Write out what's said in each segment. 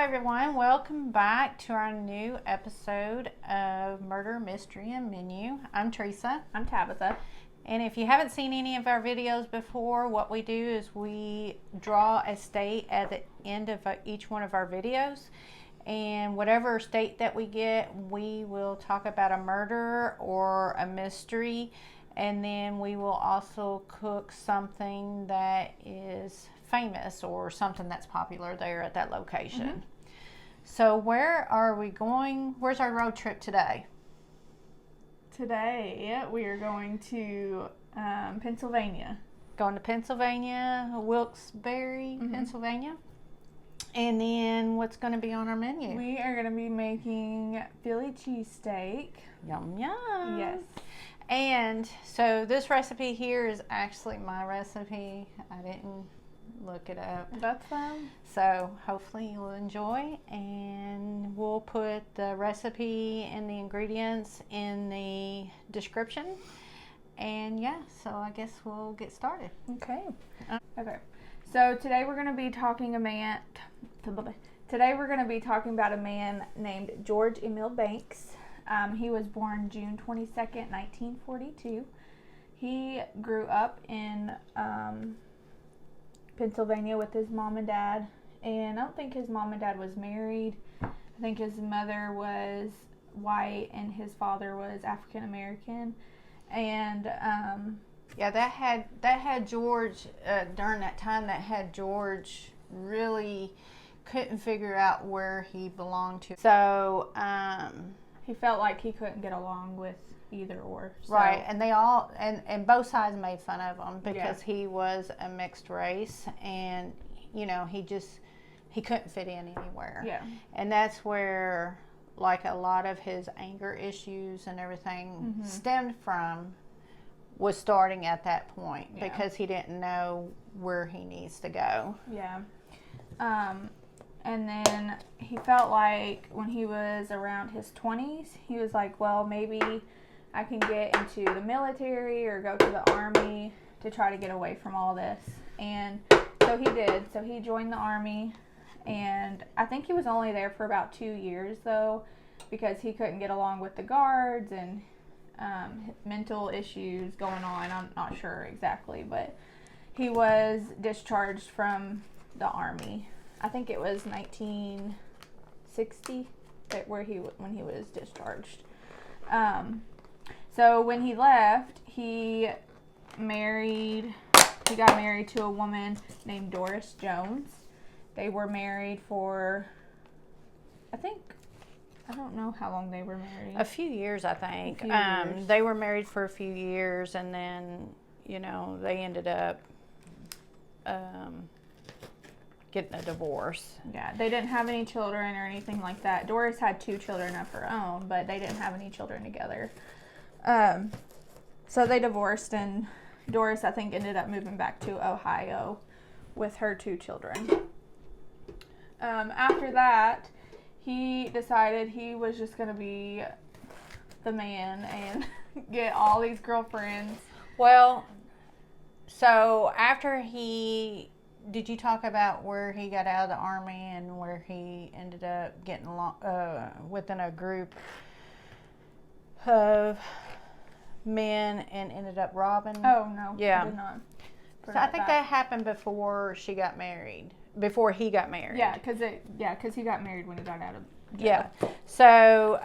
everyone, welcome back to our new episode of Murder, Mystery, and Menu. I'm Teresa. I'm Tabitha. And if you haven't seen any of our videos before, what we do is we draw a state at the end of each one of our videos. And whatever state that we get, we will talk about a murder or a mystery. And then we will also cook something that is famous or something that's popular there at that location. Mm-hmm. So where are we going? Where's our road trip today? Today we are going to Pennsylvania. Going to Pennsylvania, Wilkes Barre, mm-hmm. Pennsylvania. And then what's going to be on our menu? We are going to be making Philly cheesesteak. Yum, yum. Yes. And so this recipe here is actually my recipe. I didn't look it up. That's fine. So hopefully you'll enjoy, and we'll put the recipe and the ingredients in the description. And yeah, so I guess we'll get started. Okay. Okay. So today we're going to be talking about a man named George Emil Banks. He was born June 22nd, 1942. He grew up in Pennsylvania with his mom and dad, and I don't think his mom and dad was married. I think his mother was white and his father was African American. And yeah, that had George during that time. That had George really couldn't figure out where he belonged to. So he felt like he couldn't get along with either or. So. Right, and they all and both sides made fun of him because he was a mixed race, and you know he couldn't fit in anywhere. Yeah, and that's where like a lot of his anger issues and everything mm-hmm. stemmed from. Was starting at that point because he didn't know where he needs to go. Yeah. And then he felt like when he was around his 20s, he was like, well, maybe I can get into the military or go to the army to try to get away from all this. And so he did. So he joined the army, and I think he was only there for about 2 years, though, because he couldn't get along with the guards and mental issues going on. I'm not sure exactly, but he was discharged from the army. I think it was 1960 when he was discharged. So when he left, he got married to a woman named Doris Jones. They were married for, I don't know how long they were married. A few years, I think. Years. They were married for a few years, and then, they ended up getting a divorce. Yeah, they didn't have any children or anything like that. Doris had 2 children of her own, but they didn't have any children together. So they divorced, and Doris, I think, ended up moving back to Ohio with her 2 children. After that, he decided he was just going to be the man and get all these girlfriends. Well, so after did you talk about where he got out of the army and where he ended up getting along within a group of men and ended up robbing? Oh, no. Yeah. I did not. So I think that happened before he got married. Yeah, because he got married when he got out of jail. Yeah. So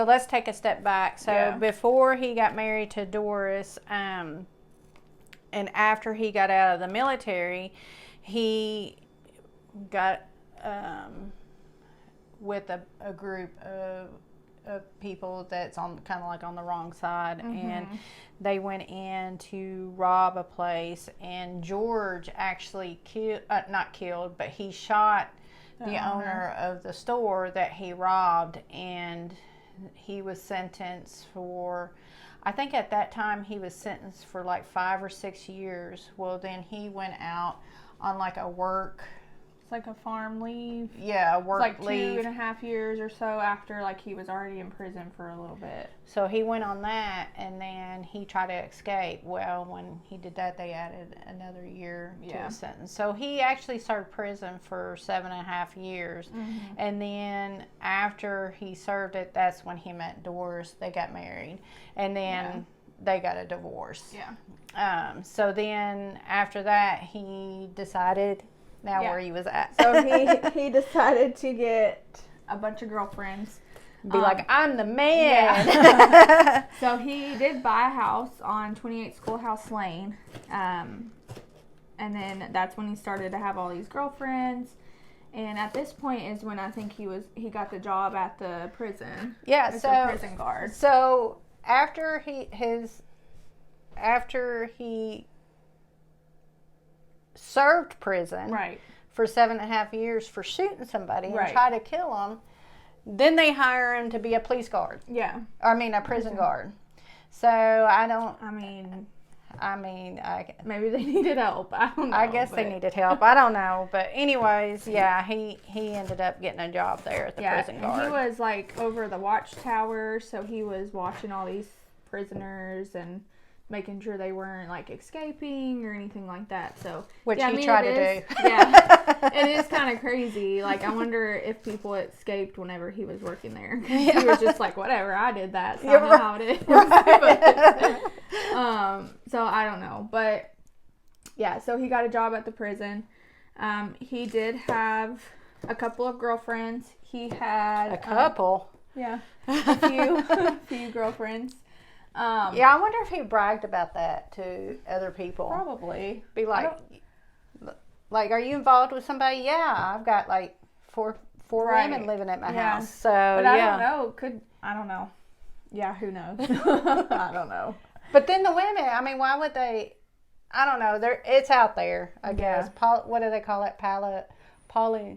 let's take a step back. So before he got married to Doris, and after he got out of the military, he got with a group of people that's on kind of like on the wrong side, mm-hmm. and they went in to rob a place, and George actually not killed, but he shot the owner of the store that he robbed, and he was sentenced for, I think at that time he was sentenced for like 5 or 6 years. Well, then he went out on like a work It's like a farm leave. Yeah, It's work like leave. 2.5 years or so after like he was already in prison for a little bit. So he went on that, and then he tried to escape. Well, when he did that, they added another year to his sentence. So he actually served prison for 7.5 years. And then after he served it, that's when he met Doris. They got married, and then they got a divorce. So then after that, he decided where he was at. So he decided to get a bunch of girlfriends. Be like, I'm the man. So he did buy a house on 28 Schoolhouse Lane. And then that's when he started to have all these girlfriends. And at this point is when I think he got the job at the prison. Yeah, as a prison guard. So after he served prison for 7.5 years for shooting somebody and try to kill him, then they hire him to be a police guard. A prison guard. So maybe they needed help. I don't know. I guess they needed help. I don't know. But anyways, he ended up getting a job there at the prison guard. And he was like over the watchtower, so he was watching all these prisoners and making sure they weren't like escaping or anything like that. So which he tried to do. It is kind of crazy. Like I wonder if people escaped whenever he was working there. He was just like, whatever, I did that, so I know how it is. So I don't know, but so he got a job at the prison. He did have a couple of girlfriends. He had a couple. A few girlfriends. I wonder if he bragged about that to other people. Probably. Be like, are you involved with somebody? Yeah, I've got like four women living at my house. So but I don't know. I don't know. Yeah, who knows? I don't know. But then the women, why would they? I don't know. It's out there, I guess. What do they call it? Polyamorous.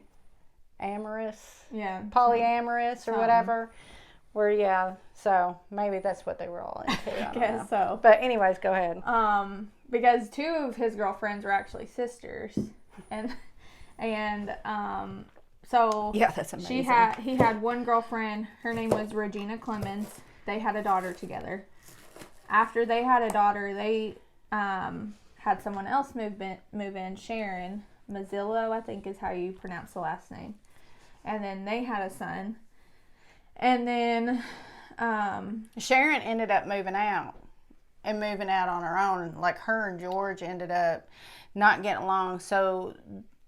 Yeah. Polyamorous or whatever. Where so maybe that's what they were all into. I guess so. But anyways, go ahead. Because two of his girlfriends were actually sisters, and so that's amazing. He had one girlfriend. Her name was Regina Clemens. They had a daughter together. After they had a daughter, they had someone else move in, Sharon Mazzillo, I think is how you pronounce the last name, and then they had a son. And then Sharon ended up moving out on her own. Like her and George ended up not getting along, so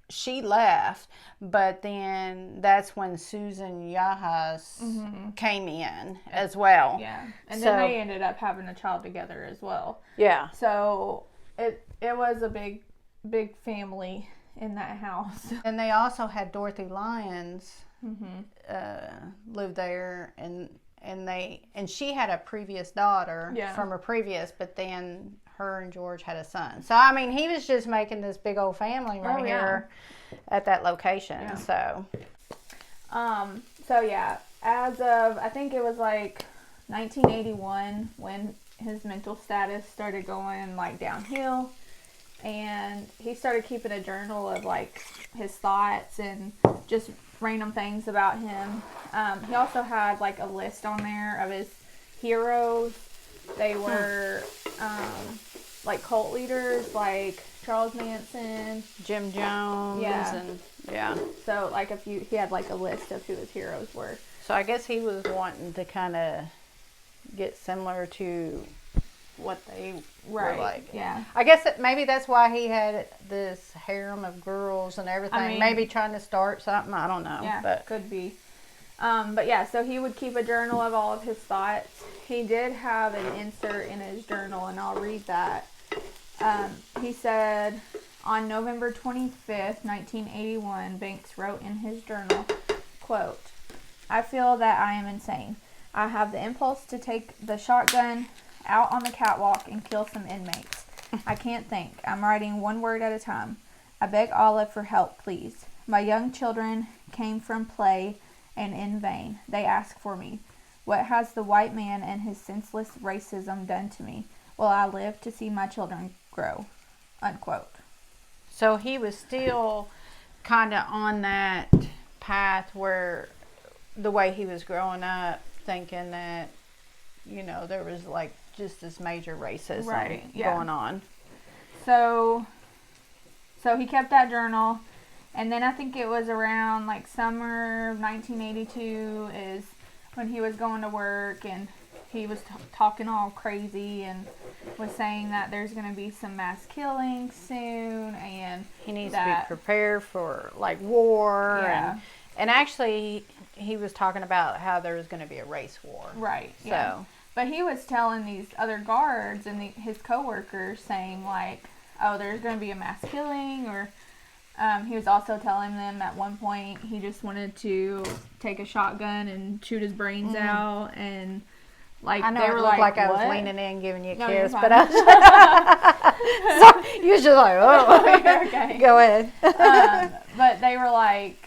she left. But then that's when Susan Yahas came in as well. Yeah, and then they ended up having a child together as well. Yeah. So it was a big family in that house. And they also had Dorothy Lyons. Lived there, and she had a previous daughter from her previous, but then her and George had a son. So he was just making this big old family here at that location. So as of I think it was like 1981 when his mental status started going like downhill, and he started keeping a journal of like his thoughts and just random things about him. He also had like a list on there of his heroes. They were like cult leaders like Charles Manson, Jim Jones, so like he had like a list of who his heroes were. So I guess he was wanting to kind of get similar to what they were like. I guess maybe that's why he had this harem of girls and everything. Maybe trying to start something. I don't know. Yeah, but could be. So he would keep a journal of all of his thoughts. He did have an insert in his journal, and I'll read that. He said, on November 25th, 1981, Banks wrote in his journal, quote, "I feel that I am insane. I have the impulse to take the shotgun out on the catwalk and kill some inmates. I can't think. I'm writing one word at a time. I beg Olive for help, please. My young children came from play, and in vain. They ask for me. What has the white man and his senseless racism done to me? Will I live to see my children grow?" Unquote. So he was still kind of on that path where the way he was growing up, thinking that, you know, there was like just this major racism going on. So he kept that journal, and then I think it was around like summer of 1982 is when he was going to work, and he was talking all crazy and was saying that there's going to be some mass killings soon, and he needs to be prepared for like war. Yeah. And actually he was talking about how there was going to be a race war. Right. So. Yeah. But he was telling these other guards and his coworkers, saying like, oh, there's going to be a mass killing, or he was also telling them at one point he just wanted to take a shotgun and shoot his brains out, and like I know they it were looked like I what? was leaning in giving you a No, kiss, you're but fine. so you was just like, oh, Okay. Go ahead. But they were like,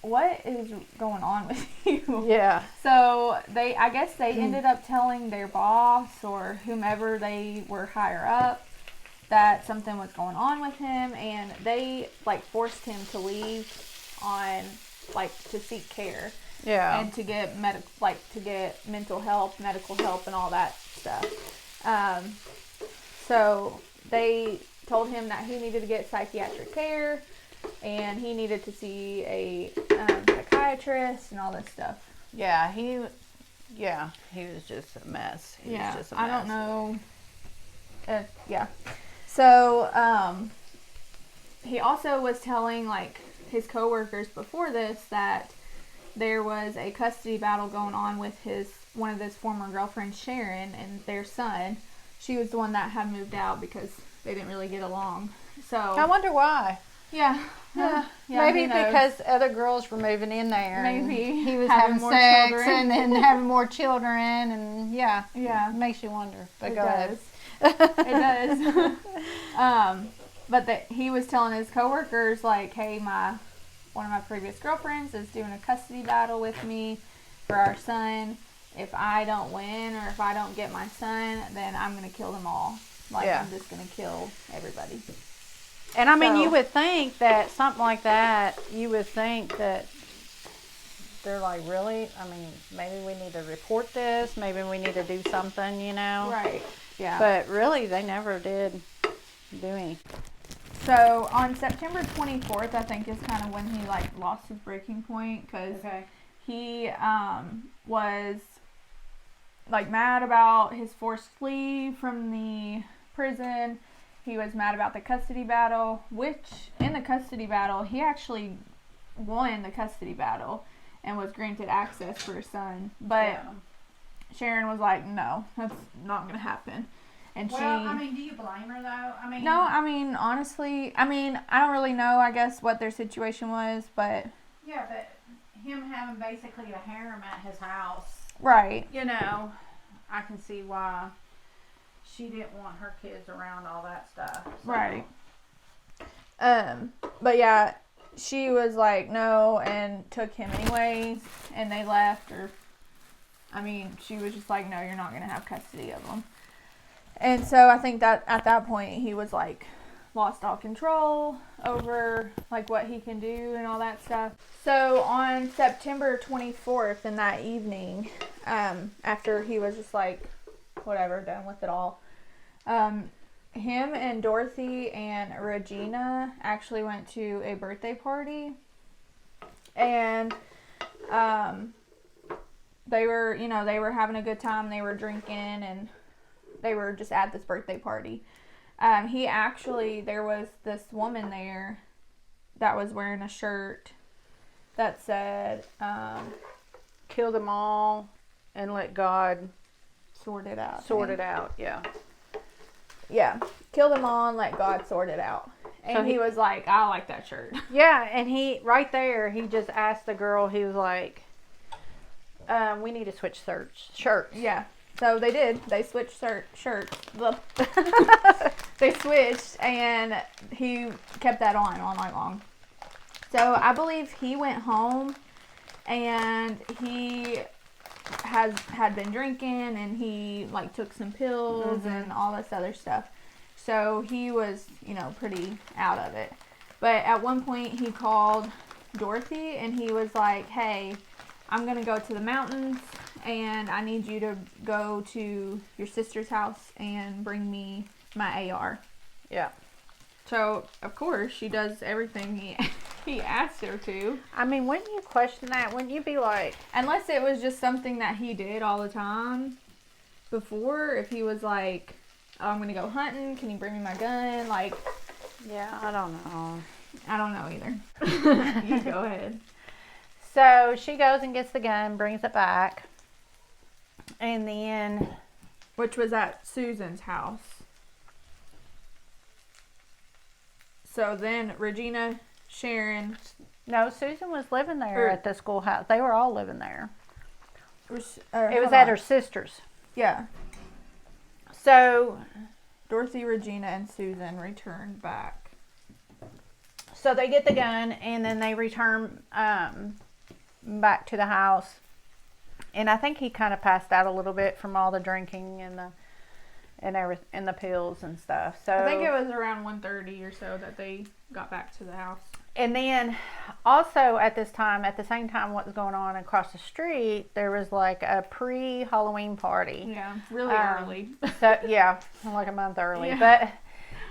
what is going on with you? Yeah. So I guess they ended up telling their boss or whomever they were higher up that something was going on with him, and they like forced him to leave on like to seek care. Yeah. And to get mental help, medical help, and all that stuff. So they told him that he needed to get psychiatric care, and he needed to see a psychiatrist and all this stuff. Yeah, he was just a mess. He was just a mess. I don't know. Yeah. So he also was telling like his coworkers before this that there was a custody battle going on with one of his former girlfriends, Sharon, and their son. She was the one that had moved out because they didn't really get along. So I wonder why. Yeah. Maybe because other girls were moving in there. Maybe he was having having more sex children. and then having more children, and Yeah. it makes you wonder. But go ahead. It does. But he was telling his coworkers like, hey, one of my previous girlfriends is doing a custody battle with me for our son. If I don't win or if I don't get my son, then I'm going to kill them all. I'm just going to kill everybody. And I mean, you would think that something like that, you would think that they're like, really? I mean, maybe we need to report this. Maybe we need to do something, you know? Right. Yeah. But really, they never did do anything. So on September 24th, I think is kind of when he like lost his breaking point, because he was like mad about his forced leave from the prison. He was mad about the custody battle, which in the custody battle, he actually won the custody battle and was granted access for his son. But Sharon was like, no, that's not going to happen. And I mean, do you blame her though? I mean, no, I mean, honestly, I don't really know, I guess, what their situation was, but. Yeah, but him having basically a harem at his house. Right. You know, I can see why she didn't want her kids around all that stuff. So. Right. But yeah, she was like, no, and took him anyways, and they left, she was just like, no, you're not going to have custody of them. And so I think that at that point he was like lost all control over like what he can do and all that stuff. So on September 24th in that evening, after he was just like whatever, done with it all, him and Dorothy and Regina actually went to a birthday party, and they were having a good time. They were drinking and they were just at this birthday party. There was this woman there that was wearing a shirt that said, kill them all and let God sort it out. Yeah. Yeah. Kill them all and let God sort it out. And so he was like, I like that shirt. Yeah, and he just asked the girl, he was like, we need to switch shirts. Yeah. So they did. They switched shirts. They switched, and he kept that on all night long. So I believe he went home, and he had been drinking, and he like took some pills and all this other stuff. So he was, pretty out of it. But at one point he called Dorothy and he was like, hey, I'm going to go to the mountains and I need you to go to your sister's house and bring me my AR. Yeah. So, of course, she does everything he asked her to. I mean, wouldn't you question that? Wouldn't you be like... Unless it was just something that he did all the time before. If he was like, oh, I'm going to go hunting. Can you bring me my gun? Like... Yeah, I don't know. I don't know either. You go ahead. So, she goes and gets the gun, brings it back. And then... Which was at Susan's house. So then Regina, Sharon... No, Susan was living there at the schoolhouse. They were all living there. It was at her sister's. Yeah. So... Dorothy, Regina, and Susan returned back. So they get the gun, and then they return back to the house. And I think he kind of passed out a little bit from all the drinking and the pills and stuff. So I think it was around 1:30 or so that they got back to the house. And then also at this time, at the same time what was going on across the street, there was like a pre-Halloween party. Yeah, really early. So yeah, like a month early. Yeah. But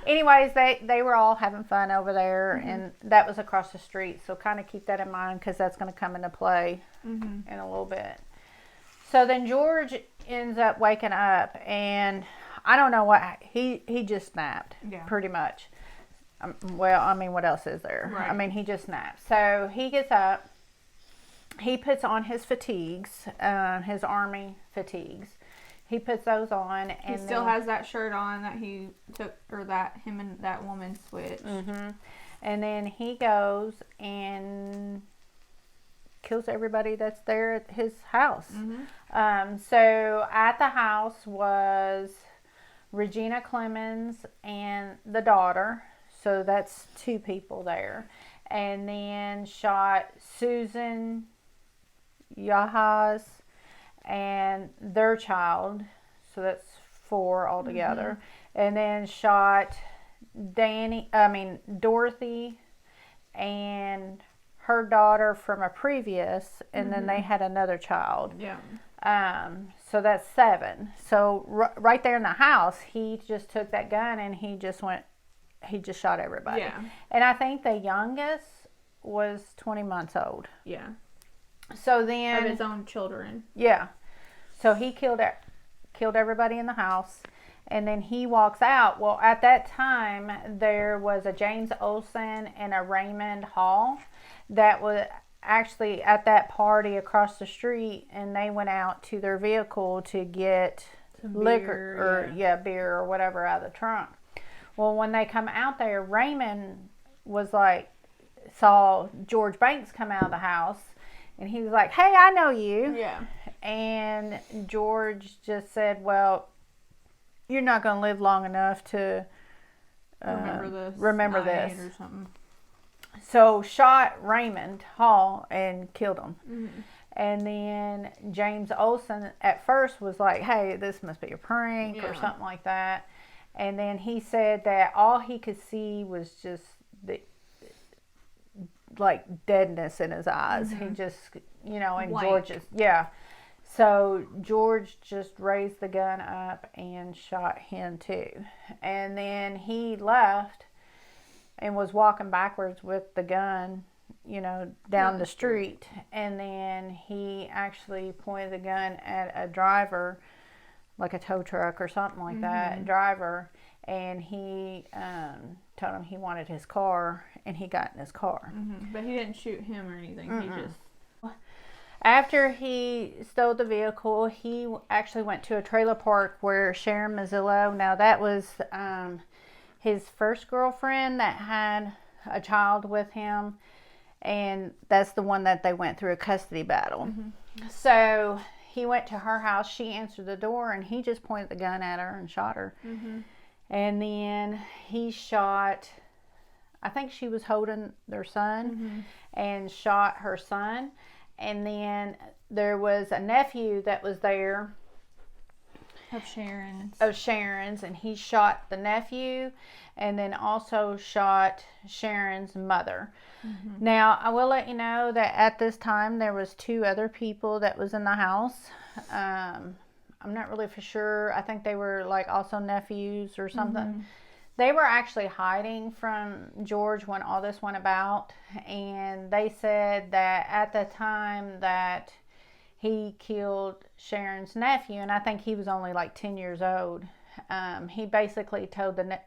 anyways, they were all having fun over there, and that was across the street. So kind of keep that in mind because that's going to come into play in a little bit. So then George ends up waking up, and I don't know what he just snapped. Yeah. Pretty much. Well, I mean, what else is there? Right. I mean, he just snapped. So he gets up. He puts on his fatigues, his army fatigues. He puts those on, and he still has that shirt on that he took, or that him and that woman switched. Mm-hmm. And then he goes and kills everybody that's there at his house. Mm-hmm. So at the house was Regina Clemens and the daughter. So that's 2 people there. And then shot Susan Yahas and their child. So that's 4 altogether. Mm-hmm. And then shot Dorothy and her daughter from a previous, and then they had another child. Yeah. So that's 7. So right there in the house, he just took that gun and he just shot everybody. Yeah. And I think the youngest was 20 months old. Yeah. So then... Of his own children. Yeah. So he killed everybody in the house. And then he walks out. Well, at that time, there was a James Olsen and a Raymond Hall that was actually at that party across the street, and they went out to their vehicle to get liquor or beer or whatever out of the trunk. Well, when they come out there, Raymond was like, saw George Banks come out of the house, and he was like, "Hey, I know you." Yeah. And George just said, "Well, you're not going to live long enough to remember this. Or something. So shot Raymond Hall and killed him. Mm-hmm. And then James Olsen at first was like, "Hey, this must be a prank," or something like that. And then he said that all he could see was just the deadness in his eyes. Mm-hmm. He just, and George's, So George just raised the gun up and shot him too. And then he left and was walking backwards with the gun, down the street. And then he actually pointed the gun at a driver, like a tow truck or something like that, driver. And he told him he wanted his car, and he got in his car. Mm-hmm. But he didn't shoot him or anything. Mm-mm. He just... After he stole the vehicle, he actually went to a trailer park where Sharon Mazzillo, now that was his first girlfriend that had a child with him, and that's the one that they went through a custody battle. Mm-hmm. So he went to her house, she answered the door, and he just pointed the gun at her and shot her. Mm-hmm. And then he shot, I think she was holding their son, and shot her son. And then there was a nephew that was there. Of Sharon's, and he shot the nephew and then also shot Sharon's mother. Mm-hmm. Now, I will let you know that at this time there was 2 other people that was in the house. I'm not really for sure. I think they were like also nephews or something. Mm-hmm. They were actually hiding from George when all this went about, and they said that at the time that he killed Sharon's nephew, and I think he was only like 10 years old, he basically told the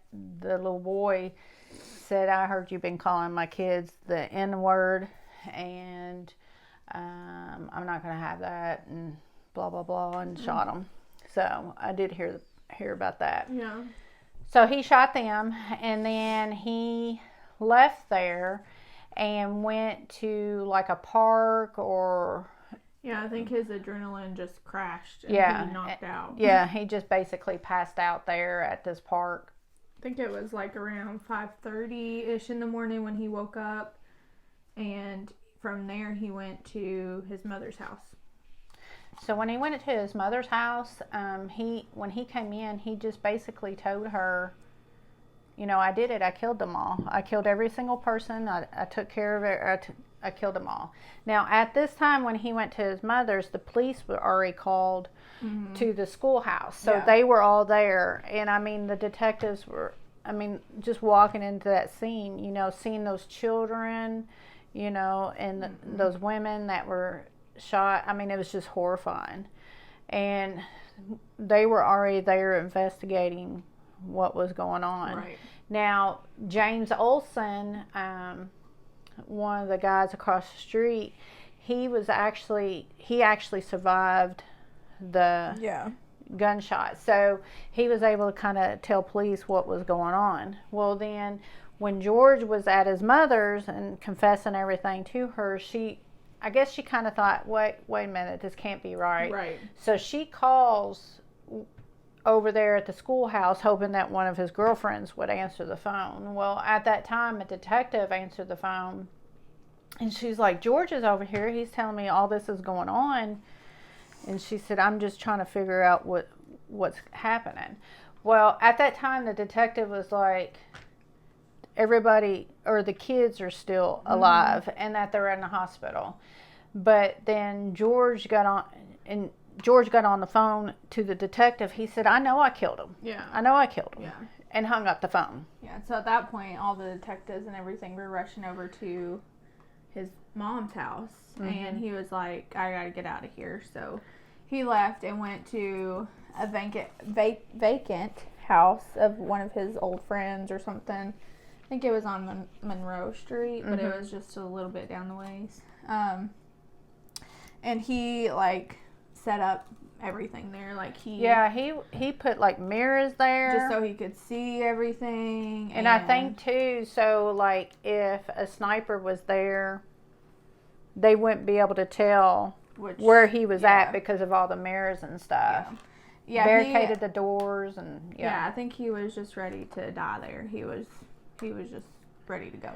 little boy, said, I heard you've been calling my kids the N-word, and I'm not going to have that, and blah, blah, blah, and shot him. So I did hear about that. Yeah. So he shot them, and then he left there and went to like a park or... Yeah, I think his adrenaline just crashed and he knocked out. Yeah, he just basically passed out there at this park. I think it was like around 5:30-ish in the morning when he woke up, and from there he went to his mother's house. So when he went to his mother's house, when he came in, he just basically told her, you know, I did it. I killed them all. I killed every single person. I took care of it. I killed them all. Now, at this time when he went to his mother's, the police were already called to the schoolhouse. So they were all there. And, I mean, the detectives were, just walking into that scene, you know, seeing those children, you know, and those women that were shot. I mean, it was just horrifying. And they were already there investigating what was going on. Right. Now, James Olson, one of the guys across the street, he actually survived the gunshot. So he was able to kind of tell police what was going on. Well, then when George was at his mother's and confessing everything to her, I guess she kind of thought, wait a minute, this can't be right. Right. So she calls over there at the schoolhouse hoping that one of his girlfriends would answer the phone. Well, at that time, a detective answered the phone, and she's like, George is over here. He's telling me all this is going on. And she said, I'm just trying to figure out what's happening. Well, at that time, the detective was like, everybody, or the kids are still alive, and that they're in the hospital. But then George got on the phone to the detective. He said, I know I killed him. Yeah. I know I killed him. Yeah. And hung up the phone. Yeah, so at that point, all the detectives and everything were rushing over to his mom's house. And he was like, I gotta get out of here. So he left and went to a vacant house of one of his old friends or something. I think it was on Monroe Street, but it was just a little bit down the ways. And he, like, set up everything there. Like, he put, like, mirrors there. Just so he could see everything. And I think, too, so, like, if a sniper was there, they wouldn't be able to tell where he was at because of all the mirrors and stuff. Yeah, barricaded the doors and, Yeah, I think he was just ready to die there. He was just ready to go.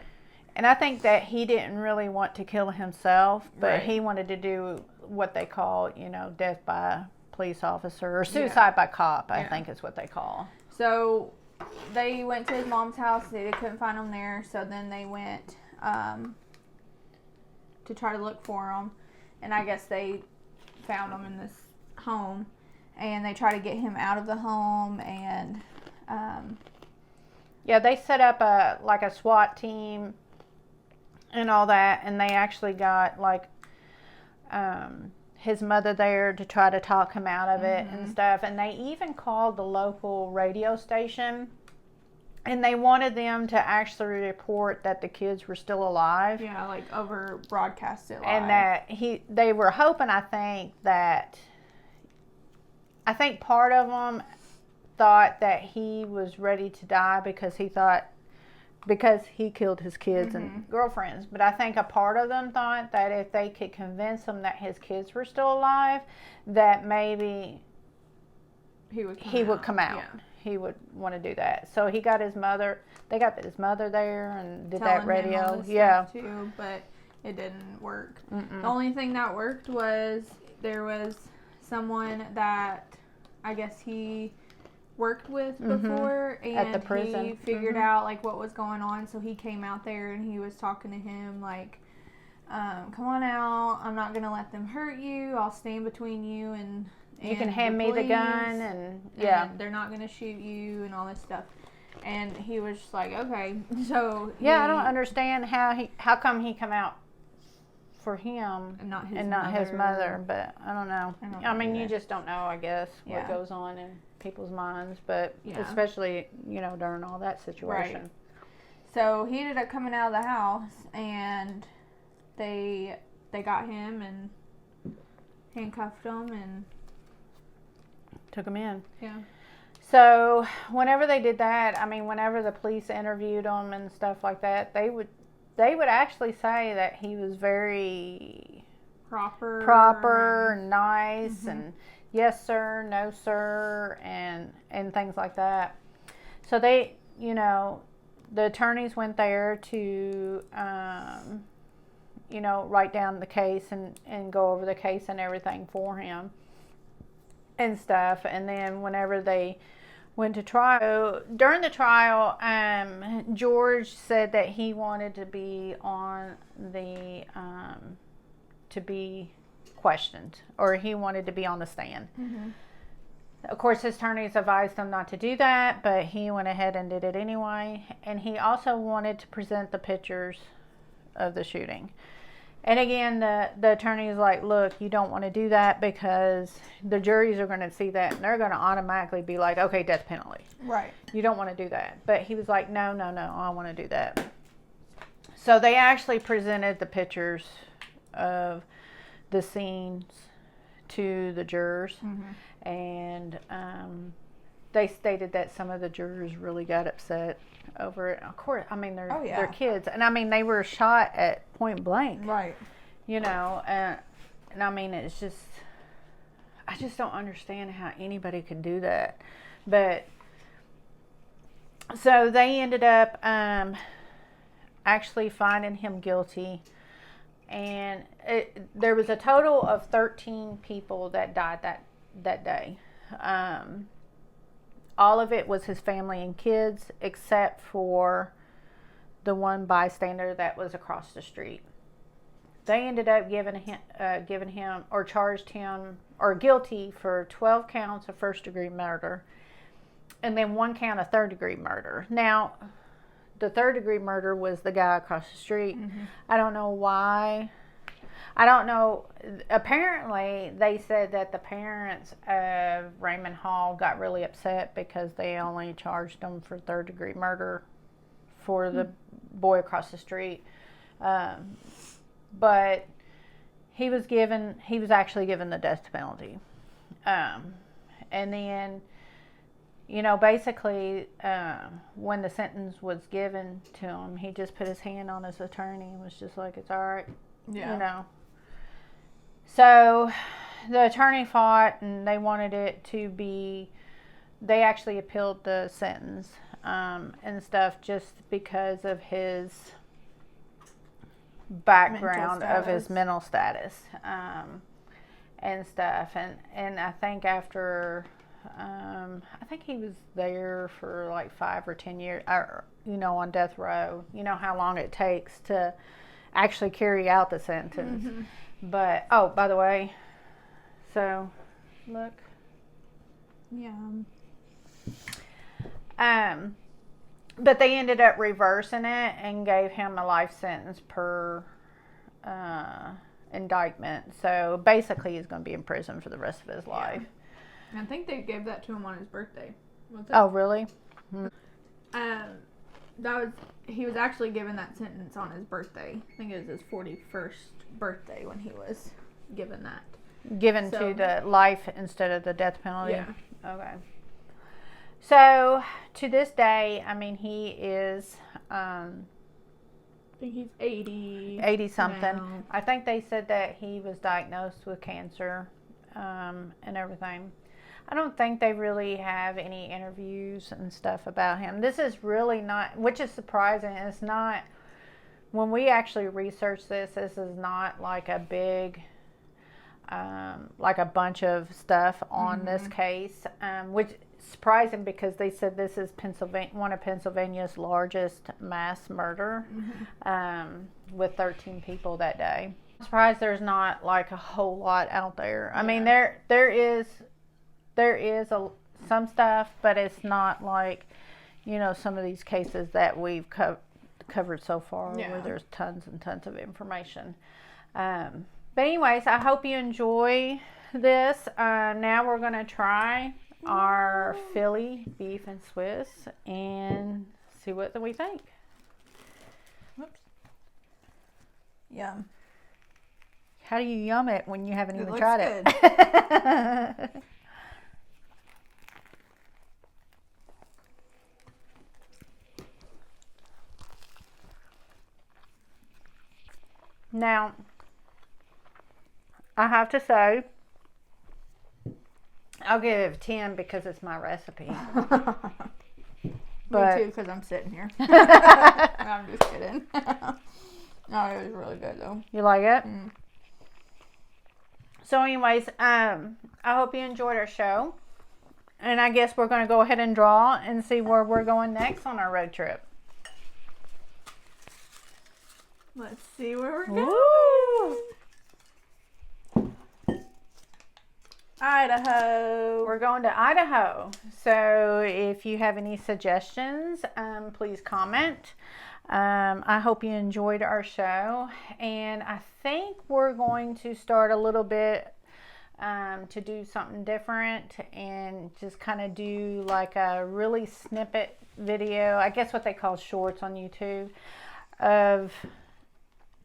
And I think that he didn't really want to kill himself, but he wanted to do what they call, you know, death by police officer or suicide by cop, I think is what they call. So they went to his mom's house. They couldn't find him there. So then they went to try to look for him. And I guess they found him in this home. And they tried to get him out of the home. And they set up a SWAT team and all that, and they actually got like his mother there to try to talk him out of it and stuff. And they even called the local radio station, and they wanted them to actually report that the kids were still alive. Yeah, like over broadcast it live. And that they were hoping, I think part of them thought that he was ready to die because he killed his kids and girlfriends. But I think a part of them thought that if they could convince him that his kids were still alive, that maybe he would come out. Yeah. He would want to do that. So he got his mother. They got his mother there and did that radio. Him all this stuff too, but it didn't work. The only thing that worked was there was someone that I guess he worked with before, and at the prison. he figured out like what was going on, so he came out there and he was talking to him like, come on out, I'm not gonna let them hurt you, I'll stand between you and you can hand me the gun, and they're not gonna shoot you and all this stuff. And he was just like, okay. So I don't understand how come he come out for him and not his mother, but I don't know. I mean, you just don't know, I guess, what Yeah. goes on in people's minds, but Yeah. especially, during all that situation. Right. So he ended up coming out of the house, and they got him and handcuffed him and Took him in. yeah. So whenever they did that, I mean, whenever the police interviewed him and stuff like that, they would actually say that he was very proper and nice and yes sir, no sir, and things like that. So they, the attorneys went there to write down the case and go over the case and everything for him and stuff. And then whenever they went to trial, during the trial, George said that he wanted to be on the to be questioned, or he wanted to be on the stand. Of course, his attorneys advised him not to do that, but he went ahead and did it anyway. And he also wanted to present the pictures of the shooting. And again, the attorney is like, look, you don't want to do that because the juries are going to see that and they're going to automatically be like, okay, death penalty. Right. You don't want to do that. But he was like, no, I want to do that. So they actually presented the pictures of the scenes to the jurors. And they stated that some of the jurors really got upset over it. Of course, I mean, they're kids. And I mean, they were shot at point blank. Right. And I mean, it's just, I just don't understand how anybody could do that. But, so they ended up actually finding him guilty. And there was a total of 13 people that died that day. All of it was his family and kids, except for the one bystander that was across the street. They ended up giving him or charged him or guilty for 12 counts of first-degree murder, and then 1 count of third-degree murder. Now, the third-degree murder was the guy across the street. I don't know why. I don't know. Apparently, they said that the parents of Raymond Hall got really upset because they only charged them for third-degree murder for the boy across the street. But he was actually given the death penalty. And then, basically, when the sentence was given to him, he just put his hand on his attorney and was just like, it's all right. Yeah. So the attorney fought, and they wanted it to be, they actually appealed the sentence and stuff just because of his background of his mental status and stuff. And I think after, I think he was there for like 5 or 10 years, on death row. You know how long it takes to actually carry out the sentence. But, oh, by the way, so, look. Yeah. But they ended up reversing it and gave him a life sentence per indictment. So, basically, he's going to be in prison for the rest of his life. I think they gave that to him on his birthday. Oh, really? He was actually given that sentence on his birthday. I think it was his 41st birthday when he was given that. Given to the life instead of the death penalty? Yeah. Okay. So, to this day, I mean, he is... I think he's 80. 80-something. Now. I think they said that he was diagnosed with cancer and everything. I don't think they really have any interviews and stuff about him. This is really not, which is surprising. It's not, when we actually research this is not like a big like a bunch of stuff on this case, which is surprising because they said this is one of Pennsylvania's largest mass murder, with 13 people that day. I'm surprised there's not like a whole lot out there. I mean, there is some stuff, but it's not like, you know, some of these cases that we've covered so far, where there's tons and tons of information. But anyways, I hope you enjoy this. Now we're going to try our Philly beef and Swiss and see what we think. Whoops. Yum. How do you yum it when you haven't even tried it? Now, I have to say, I'll give it a 10 because it's my recipe. But, me too, because I'm sitting here. I'm just kidding. No, it was really good though. You like it? Mm. So anyways, I hope you enjoyed our show. And I guess we're going to go ahead and draw and see where we're going next on our road trip. Let's see where we're going. Idaho. We're going to Idaho. So if you have any suggestions, please comment. I hope you enjoyed our show. And I think we're going to start a little bit to do something different and just kind of do like a really snippet video. I guess what they call shorts on YouTube of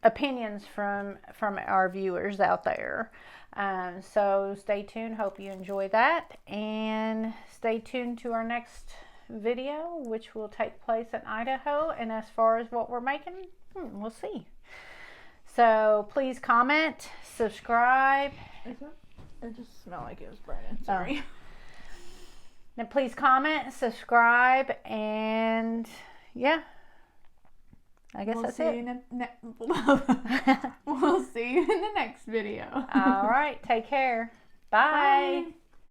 opinions from our viewers out there. So stay tuned. Hope you enjoy that, and stay tuned to our next video, which will take place in Idaho. And as far as what we're making, we'll see. So please comment, subscribe. It just smelled like it was burning. Sorry. Now please comment, subscribe, and yeah. I guess that's it. We'll see you in the next video. All right. Take care. Bye. Bye.